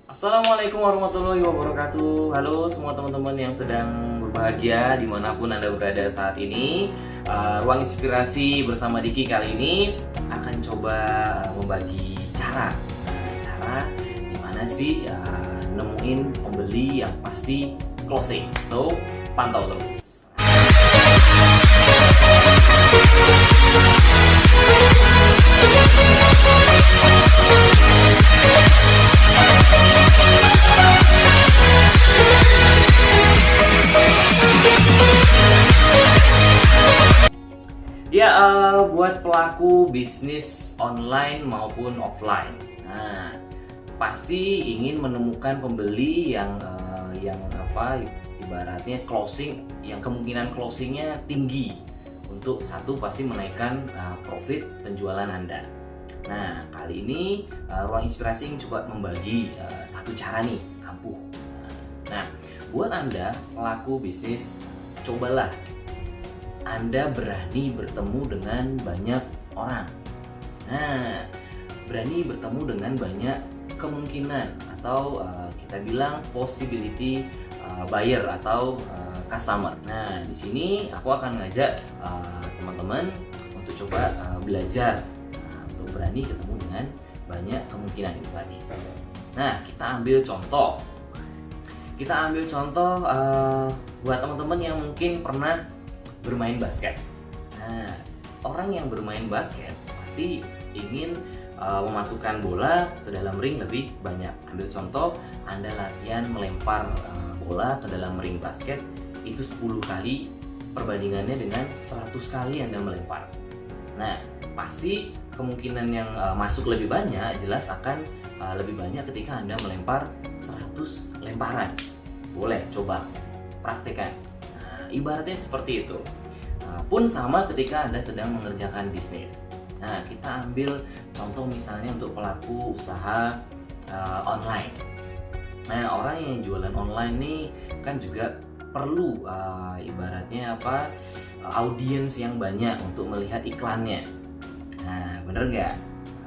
Assalamualaikum warahmatullahi wabarakatuh. Halo semua teman-teman yang sedang berbahagia dimanapun Anda berada saat ini. Ruang Inspirasi bersama Diki kali ini akan coba membagi cara gimana sih nemuin pembeli yang pasti closing. So, pantau terus. Ya, buat pelaku bisnis online maupun offline, nah pasti ingin menemukan pembeli yang ibaratnya closing, yang kemungkinan closingnya tinggi untuk satu pasti menaikkan profit penjualan Anda. Nah, kali ini Ruang Inspirasi ingin coba membagi satu cara nih ampuh. Nah, buat Anda pelaku bisnis, cobalah Anda berani bertemu dengan banyak orang. Nah, berani bertemu dengan banyak kemungkinan atau kita bilang possibility buyer atau customer. Nah, di sini aku akan ngajak teman-teman untuk coba belajar untuk berani ketemu dengan banyak kemungkinan itu tadi. Nah, kita ambil contoh. Buat teman-teman yang mungkin pernah bermain basket. Nah, orang yang bermain basket pasti ingin memasukkan bola ke dalam ring lebih banyak. Ambil contoh, Anda latihan melempar bola ke dalam ring basket itu 10 kali, perbandingannya dengan 100 kali Anda melempar. Nah, pasti kemungkinan yang masuk lebih banyak jelas akan lebih banyak ketika Anda melempar 100 lemparan. Boleh coba praktekkan. Ibaratnya seperti itu. Pun sama ketika Anda sedang mengerjakan bisnis. Nah, kita ambil contoh misalnya untuk pelaku usaha online. Nah, orang yang jualan online nih kan juga perlu ibaratnya audiens yang banyak untuk melihat iklannya. Nah, bener nggak?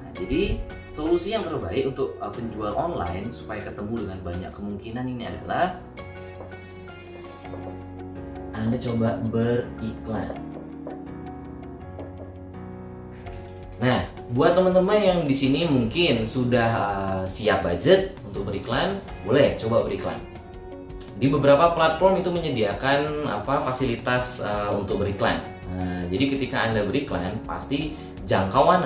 Nah, jadi solusi yang terbaik untuk penjual online supaya ketemu dengan banyak kemungkinan ini adalah Anda coba beriklan. Nah, buat teman-teman yang di sini mungkin sudah siap budget untuk beriklan, boleh coba beriklan. Di beberapa platform itu menyediakan fasilitas untuk beriklan. Nah, jadi ketika Anda beriklan, pasti jangkauan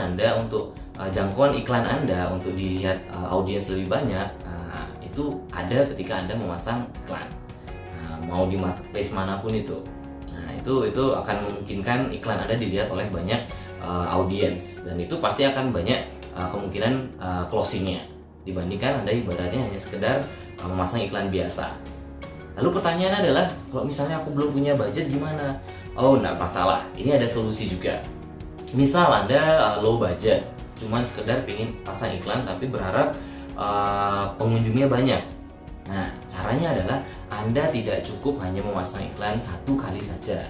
iklan Anda untuk dilihat audiens lebih banyak itu ada ketika Anda memasang iklan. Mau di marketplace manapun itu. Nah, itu akan memungkinkan iklan Anda dilihat oleh banyak audiens, dan itu pasti akan banyak kemungkinan closingnya dibandingkan Anda ibaratnya hanya sekedar memasang iklan biasa. Lalu pertanyaan adalah, kalau misalnya aku belum punya budget gimana? Oh, enggak masalah. Ini ada solusi juga. Misal Anda low budget, cuman sekedar pengen pasang iklan tapi berharap pengunjungnya banyak. Nah, caranya adalah Anda tidak cukup hanya memasang iklan satu kali saja.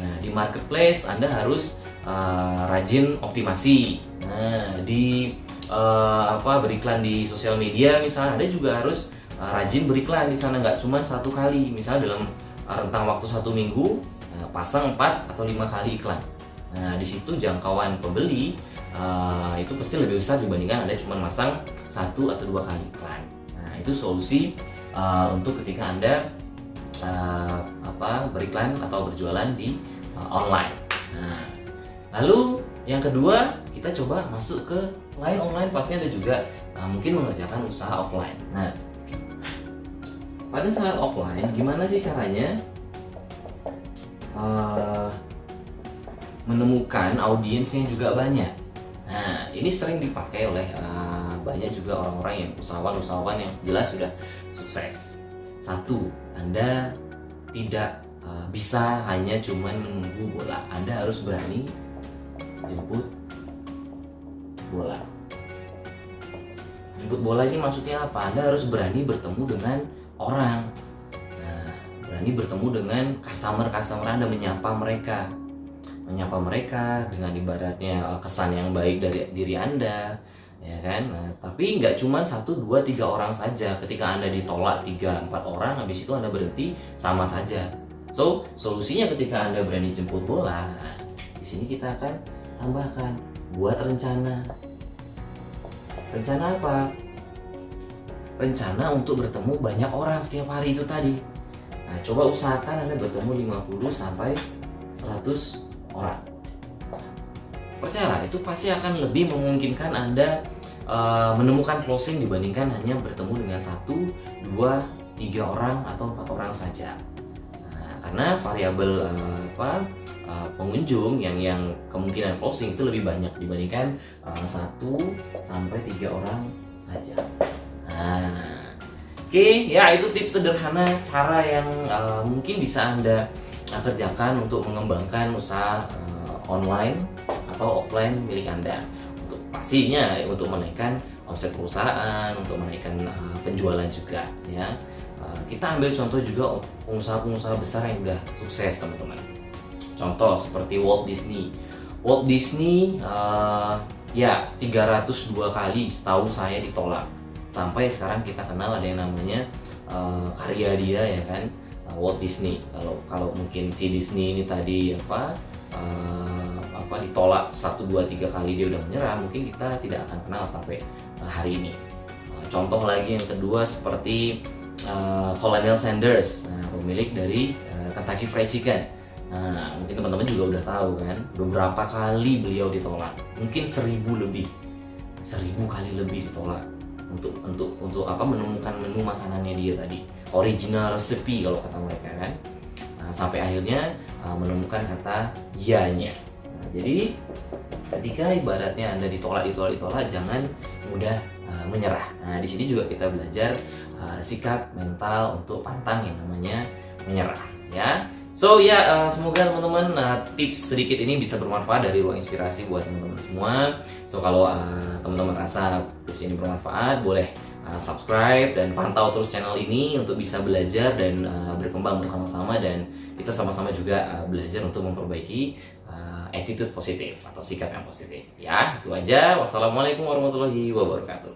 Nah, di marketplace Anda harus rajin optimasi. Nah, beriklan di sosial media misalnya, Anda juga harus rajin beriklan di sana, nggak cuma satu kali. Misalnya dalam rentang waktu 1 minggu pasang 4 atau 5 kali iklan. Nah, di situ jangkauan pembeli itu pasti lebih besar dibandingkan Anda cuma masang 1 atau 2 kali iklan. Nah, itu solusi untuk ketika Anda beriklan atau berjualan di online. Nah, lalu yang kedua, kita coba masuk ke selain online, pasti Anda juga mungkin mengerjakan usaha offline. Nah, pada saat offline, gimana sih caranya menemukan audiens yang juga banyak? Nah, ini sering dipakai oleh banyak juga orang-orang yang usahawan yang jelas sudah sukses. Satu, Anda tidak bisa hanya cuman menunggu bola. Anda harus berani jemput bola. Jemput bola ini maksudnya apa? Anda harus berani bertemu dengan orang. Nah, berani bertemu dengan customer Anda, menyapa mereka dengan ibaratnya kesan yang baik dari diri Anda. ya kan? Nah, tapi nggak cuma 1, 2, 3 orang saja. Ketika Anda ditolak 3, 4 orang, habis itu Anda berhenti, sama saja. So, solusinya ketika Anda berani jemput bola, nah, di sini kita akan tambahkan, buat rencana. Rencana apa? Rencana untuk bertemu banyak orang setiap hari itu tadi. Nah, coba usahakan Anda bertemu 50 sampai 100 orang. Percayalah, itu pasti akan lebih memungkinkan Anda menemukan closing dibandingkan hanya bertemu dengan 1, 2, 3 orang atau 4 orang saja. Nah, karena variabel pengunjung yang kemungkinan closing itu lebih banyak dibandingkan 1 sampai 3 orang saja. Nah, oke, ya itu tips sederhana cara yang mungkin bisa Anda kerjakan untuk mengembangkan usaha online atau offline milik Anda. Untuk pastinya untuk menaikkan omset perusahaan, untuk menaikkan penjualan juga ya. Kita ambil contoh juga pengusaha-pengusaha besar yang udah sukses, teman-teman. Contoh seperti Walt Disney. Walt Disney ya 302 kali setahu saya ditolak. Sampai sekarang kita kenal ada yang namanya karya dia ya kan, Walt Disney. Kalau mungkin si Disney ini tadi ditolak 1, 2, 3 kali dia udah menyerah, mungkin kita tidak akan kenal sampai hari ini. Contoh lagi yang kedua seperti Colonel Sanders, pemilik dari Kentucky Fried Chicken. Nah, mungkin teman-teman juga udah tahu kan, beberapa kali beliau ditolak, mungkin 1000 kali lebih ditolak untuk menemukan menu makanannya dia tadi, original recipe kalau kata mereka kan. Nah, sampai akhirnya menemukan kata ya-nya. Nah, jadi ketika ibaratnya Anda ditolak, jangan mudah menyerah. Nah, di sini juga kita belajar sikap mental untuk pantang yang namanya menyerah ya. So ya, semoga teman-teman tips sedikit ini bisa bermanfaat dari Ruang Inspirasi buat teman-teman semua. So kalau teman-teman rasa tips ini bermanfaat, boleh subscribe dan pantau terus channel ini untuk bisa belajar dan berkembang bersama-sama, dan kita sama-sama juga belajar untuk memperbaiki attitude positif atau sikap yang positif. Ya, itu aja. Wassalamualaikum warahmatullahi wabarakatuh.